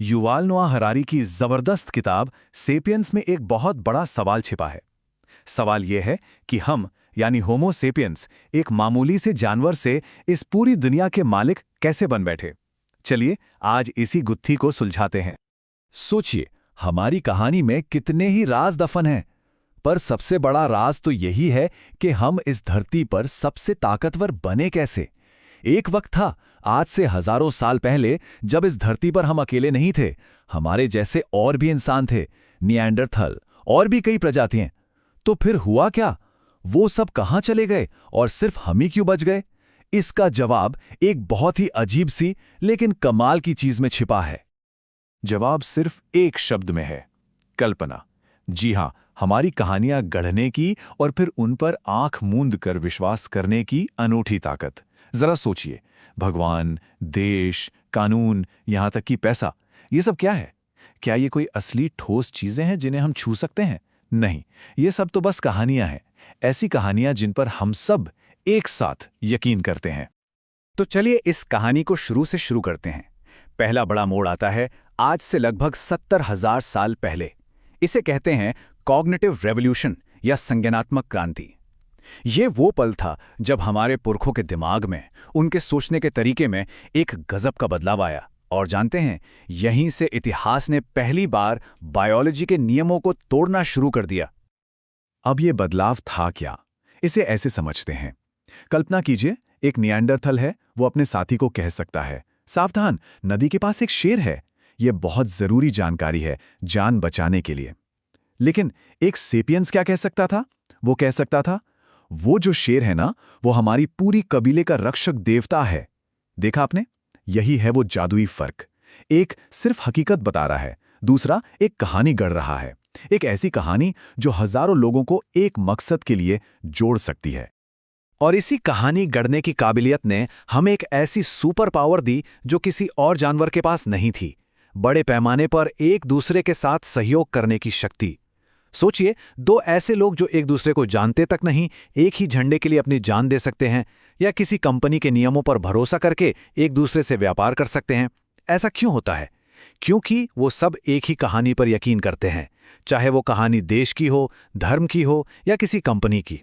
Yuval नोआ Harari की जबरदस्त किताब सेपियंस में एक बहुत बड़ा सवाल छिपा है। सवाल यह है कि हम यानी होमो सेपियंस एक मामूली से जानवर से इस पूरी दुनिया के मालिक कैसे बन बैठे। चलिए आज इसी गुत्थी को सुलझाते हैं। सोचिए, हमारी कहानी में कितने ही राज दफन हैं, पर सबसे बड़ा राज तो यही है कि हम इस धरती पर सबसे ताकतवर बने कैसे। एक वक्त था, आज से हजारों साल पहले, जब इस धरती पर हम अकेले नहीं थे। हमारे जैसे और भी इंसान थे, निएंडरथल और भी कई प्रजातियां। तो फिर हुआ क्या? वो सब कहां चले गए और सिर्फ हम ही क्यों बच गए? इसका जवाब एक बहुत ही अजीब सी लेकिन कमाल की चीज में छिपा है। जवाब सिर्फ एक शब्द में है, कल्पना। जी हां, हमारी कहानियां गढ़ने की और फिर उन पर आंख मूंद कर विश्वास करने की अनूठी ताकत। जरा सोचिए, भगवान, देश, कानून, यहां तक कि पैसा, ये सब क्या है? क्या ये कोई असली ठोस चीजें हैं जिन्हें हम छू सकते हैं? नहीं, ये सब तो बस कहानियां हैं। ऐसी कहानियां जिन पर हम सब एक साथ यकीन करते हैं। तो चलिए इस कहानी को शुरू से शुरू करते हैं। पहला बड़ा मोड़ आता है आज से लगभग 70,000 साल पहले। इसे कहते हैं कॉग्निटिव रेवोल्यूशन या संज्ञानात्मक क्रांति। ये वो पल था जब हमारे पुरखों के दिमाग में, उनके सोचने के तरीके में एक गजब का बदलाव आया। और जानते हैं, यहीं से इतिहास ने पहली बार बायोलॉजी के नियमों को तोड़ना शुरू कर दिया। अब ये बदलाव था क्या? इसे ऐसे समझते हैं। कल्पना कीजिए, एक निएंडरथल है, वो अपने साथी को कह सकता है, सावधान, नदी के पास एक शेर है। ये बहुत जरूरी जानकारी है जान बचाने के लिए। लेकिन एक सेपियंस क्या कह सकता था? वो कह सकता था, वो जो शेर है ना, वो हमारी पूरी कबीले का रक्षक देवता है। देखा आपने? यही है वो जादुई फर्क। एक सिर्फ हकीकत बता रहा है, दूसरा एक कहानी गढ़ रहा है। एक ऐसी कहानी जो हजारों लोगों को एक मकसद के लिए जोड़ सकती है। और इसी कहानी गढ़ने की काबिलियत ने हमें एक ऐसी सुपर पावर दी जो किसी और जानवर के पास नहीं थी। बड़े पैमाने पर एक दूसरे के साथ सहयोग करने की शक्ति। सोचिए, दो ऐसे लोग जो एक दूसरे को जानते तक नहीं, एक ही झंडे के लिए अपनी जान दे सकते हैं, या किसी कंपनी के नियमों पर भरोसा करके एक दूसरे से व्यापार कर सकते हैं। ऐसा क्यों होता है? क्योंकि वो सब एक ही कहानी पर यकीन करते हैं, चाहे वो कहानी देश की हो, धर्म की हो या किसी कंपनी की।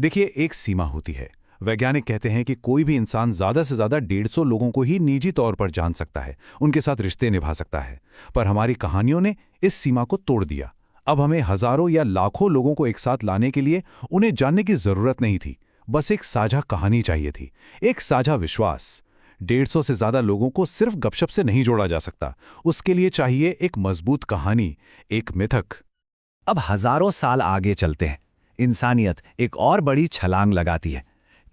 देखिए, एक सीमा होती है। वैज्ञानिक कहते हैं कि कोई भी इंसान ज्यादा से ज्यादा 150 लोगों को ही निजी तौर पर जान सकता है, उनके साथ रिश्ते निभा सकता है। पर हमारी कहानियों ने इस सीमा को तोड़ दिया। अब हमें हजारों या लाखों लोगों को एक साथ लाने के लिए उन्हें जानने की जरूरत नहीं थी। बस एक साझा कहानी चाहिए थी, एक साझा विश्वास। 150 से ज्यादा लोगों को सिर्फ गपशप से नहीं जोड़ा जा सकता। उसके लिए चाहिए एक मजबूत कहानी, एक मिथक। अब हजारों साल आगे चलते हैं। इंसानियत एक और बड़ी छलांग लगाती है।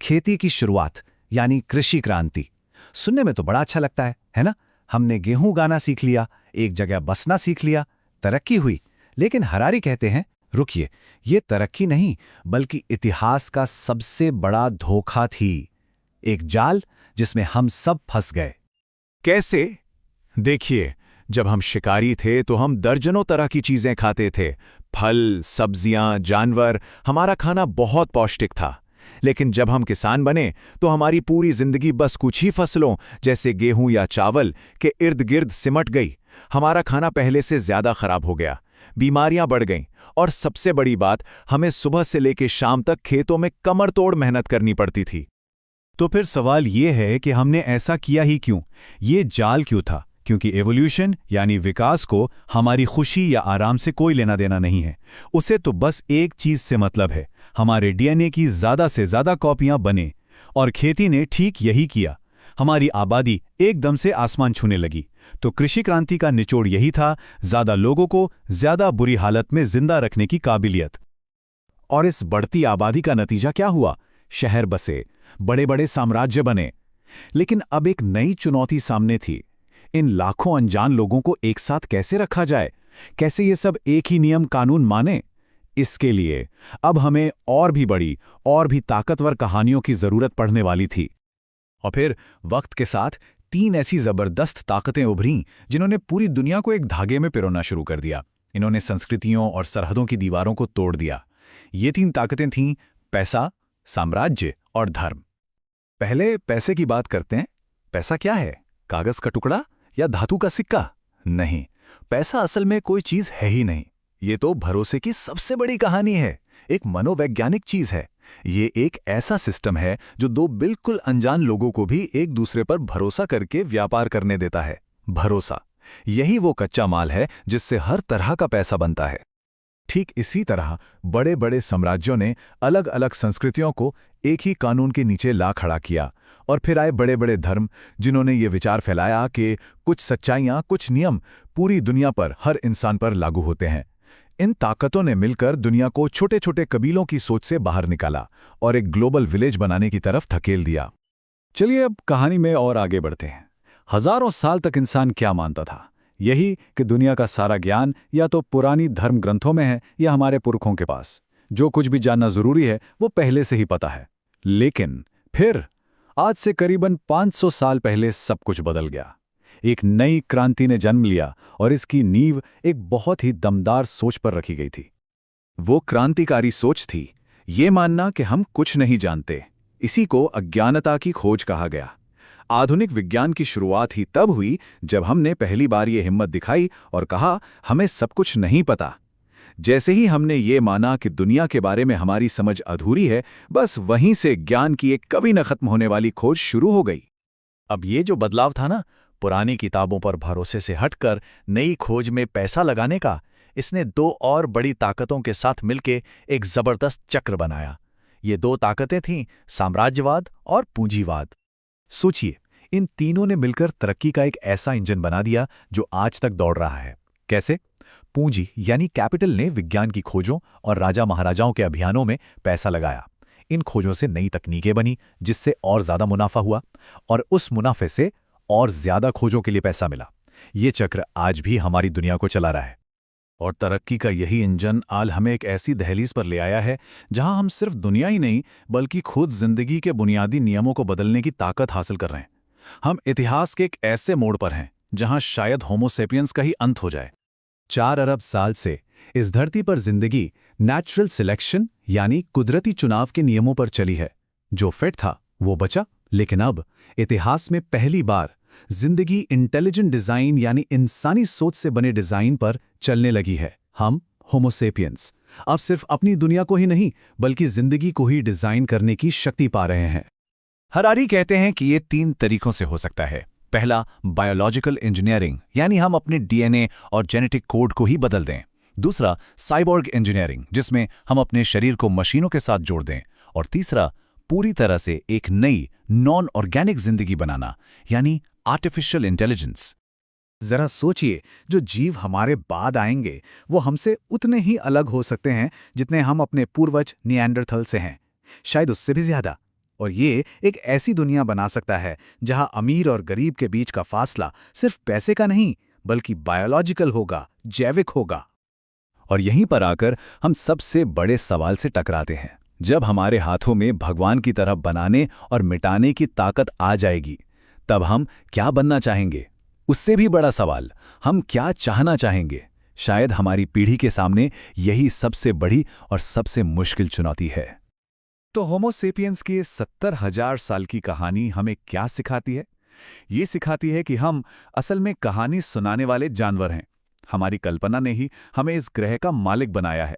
खेती की शुरुआत, यानी कृषि क्रांति। सुनने में तो बड़ा अच्छा लगता है ना? हमने गेहूं उगाना सीख लिया, एक जगह बसना सीख लिया, तरक्की हुई। लेकिन हरारी कहते हैं, रुकिए, ये तरक्की नहीं बल्कि इतिहास का सबसे बड़ा धोखा थी। एक जाल जिसमें हम सब फंस गए। कैसे? देखिए, जब हम शिकारी थे तो हम दर्जनों तरह की चीजें खाते थे, फल, सब्जियां, जानवर। हमारा खाना बहुत पौष्टिक था। लेकिन जब हम किसान बने तो हमारी पूरी जिंदगी बस कुछ ही फसलों जैसे गेहूं या चावल के इर्द गिर्द सिमट गई। हमारा खाना पहले से ज्यादा खराब हो गया, बीमारियां बढ़ गईं, और सबसे बड़ी बात, हमें सुबह से लेकर शाम तक खेतों में कमर तोड़ मेहनत करनी पड़ती थी। तो फिर सवाल ये है कि हमने ऐसा किया ही क्यों? ये जाल क्यों था? क्योंकि एवोल्यूशन यानी विकास को हमारी खुशी या आराम से कोई लेना देना नहीं है। उसे तो बस एक चीज से मतलब है, हमारे डीएनए की ज्यादा से ज्यादा कॉपियां बने। और खेती ने ठीक यही किया। हमारी आबादी एकदम से आसमान छूने लगी। तो कृषि क्रांति का निचोड़ यही था, ज्यादा लोगों को ज्यादा बुरी हालत में जिंदा रखने की काबिलियत। और इस बढ़ती आबादी का नतीजा क्या हुआ? शहर बसे, बड़े बड़े साम्राज्य बने। लेकिन अब एक नई चुनौती सामने थी। इन लाखों अनजान लोगों को एक साथ कैसे रखा जाए? कैसे ये सब एक ही नियम कानून माने? इसके लिए अब हमें और भी बड़ी, और भी ताकतवर कहानियों की जरूरत पड़ने वाली थी। और फिर वक्त के साथ 3 ऐसी जबरदस्त ताकतें उभरीं जिन्होंने पूरी दुनिया को एक धागे में पिरोना शुरू कर दिया। इन्होंने संस्कृतियों और सरहदों की दीवारों को तोड़ दिया। ये 3 ताकतें थीं पैसा, साम्राज्य और धर्म। पहले पैसे की बात करते हैं। पैसा क्या है? कागज का टुकड़ा या धातु का सिक्का? नहीं, पैसा असल में कोई चीज है ही नहीं। ये तो भरोसे की सबसे बड़ी कहानी है, एक मनोवैज्ञानिक चीज है। ये एक ऐसा सिस्टम है जो दो बिल्कुल अनजान लोगों को भी एक दूसरे पर भरोसा करके व्यापार करने देता है। भरोसा, यही वो कच्चा माल है जिससे हर तरह का पैसा बनता है। ठीक इसी तरह बड़े बड़े साम्राज्यों ने अलग अलग संस्कृतियों को एक ही कानून के नीचे ला खड़ा किया, और फिर आए बड़े बड़े धर्म जिन्होंने ये विचार फैलाया कि कुछ सच्चाइयाँ, कुछ नियम पूरी दुनिया पर, हर इंसान पर लागू होते हैं। इन ताकतों ने मिलकर दुनिया को छोटे छोटे कबीलों की सोच से बाहर निकाला और एक ग्लोबल विलेज बनाने की तरफ धकेल दिया। चलिए अब कहानी में और आगे बढ़ते हैं। हजारों साल तक इंसान क्या मानता था? यही कि दुनिया का सारा ज्ञान या तो पुरानी धर्म ग्रंथों में है या हमारे पुरखों के पास। जो कुछ भी जानना जरूरी है वो पहले से ही पता है। लेकिन फिर आज से करीबन 500 साल पहले सब कुछ बदल गया। एक नई क्रांति ने जन्म लिया और इसकी नींव एक बहुत ही दमदार सोच पर रखी गई थी। वो क्रांतिकारी सोच थी ये मानना कि हम कुछ नहीं जानते। इसी को अज्ञानता की खोज कहा गया। आधुनिक विज्ञान की शुरुआत ही तब हुई जब हमने पहली बार ये हिम्मत दिखाई और कहा हमें सब कुछ नहीं पता। जैसे ही हमने ये माना कि दुनिया के बारे में हमारी समझ अधूरी है, बस वहीं से ज्ञान की एक कभी न खत्म होने वाली खोज शुरू हो गई। अब ये जो बदलाव था ना, पुरानी किताबों पर भरोसे से हटकर नई खोज में पैसा लगाने का, इसने दो और बड़ी ताकतों के साथ मिलकर एक जबरदस्त चक्र बनाया। ये दो ताकतें थीं साम्राज्यवाद और पूंजीवाद। सोचिए, इन तीनों ने मिलकर तरक्की का एक ऐसा इंजन बना दिया जो आज तक दौड़ रहा है। कैसे? पूंजी यानी कैपिटल ने विज्ञान की खोजों और राजा महाराजाओं के अभियानों में पैसा लगाया। इन खोजों से नई तकनीकें बनी जिससे और ज्यादा मुनाफा हुआ, और उस मुनाफे से और ज्यादा खोजों के लिए पैसा मिला। ये चक्र आज भी हमारी दुनिया को चला रहा है। और तरक्की का यही इंजन आज हमें एक ऐसी दहलीज पर ले आया है जहां हम सिर्फ दुनिया ही नहीं बल्कि खुद जिंदगी के बुनियादी नियमों को बदलने की ताकत हासिल कर रहे हैं। हम इतिहास के एक ऐसे मोड़ पर हैं जहां शायद होमो सेपियंस का ही अंत हो जाए। 4 अरब साल से इस धरती पर जिंदगी नेचुरल सिलेक्शन यानी कुदरती चुनाव के नियमों पर चली है। जो फिट था वो बचा, लेकिन अब इतिहास में पहली बार जिंदगी इंटेलिजेंट डिजाइन यानी इंसानी सोच से बने डिजाइन पर चलने लगी है। हम होमो सेपियंस अब सिर्फ अपनी दुनिया को ही नहीं बल्कि जिंदगी को ही डिजाइन करने की शक्ति पा रहे हैं। हरारी कहते हैं कि ये 3 तरीकों से हो सकता है। पहला, बायोलॉजिकल इंजीनियरिंग यानी हम अपने डीएनए और जेनेटिक कोड को ही बदल दें। दूसरा, साइबोर्ग इंजीनियरिंग जिसमें हम अपने शरीर को मशीनों के साथ जोड़ दें। और तीसरा, पूरी तरह से एक नई नॉन ऑर्गेनिक जिंदगी बनाना यानी आर्टिफिशियल इंटेलिजेंस। जरा सोचिए, जो जीव हमारे बाद आएंगे वो हमसे उतने ही अलग हो सकते हैं जितने हम अपने पूर्वज निएंडरथल से हैं, शायद उससे भी ज्यादा। और ये एक ऐसी दुनिया बना सकता है जहां अमीर और गरीब के बीच का फासला सिर्फ पैसे का नहीं बल्कि बायोलॉजिकल होगा, जैविक होगा। और यहीं पर आकर हम सबसे बड़े सवाल से टकराते हैं। जब हमारे हाथों में भगवान की तरह बनाने और मिटाने की ताकत आ जाएगी, तब हम क्या बनना चाहेंगे? उससे भी बड़ा सवाल, हम क्या चाहना चाहेंगे? शायद हमारी पीढ़ी के सामने यही सबसे बड़ी और सबसे मुश्किल चुनौती है। तो होमो सेपियंस की 70,000 साल की कहानी हमें क्या सिखाती है? ये सिखाती है कि हम असल में कहानी सुनाने वाले जानवर हैं। हमारी कल्पना ने ही हमें इस ग्रह का मालिक बनाया है।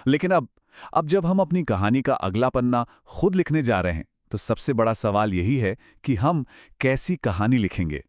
लेकिन अब जब हम अपनी कहानी का अगला पन्ना खुद लिखने जा रहे हैं, तो सबसे बड़ा सवाल यही है कि हम कैसी कहानी लिखेंगे।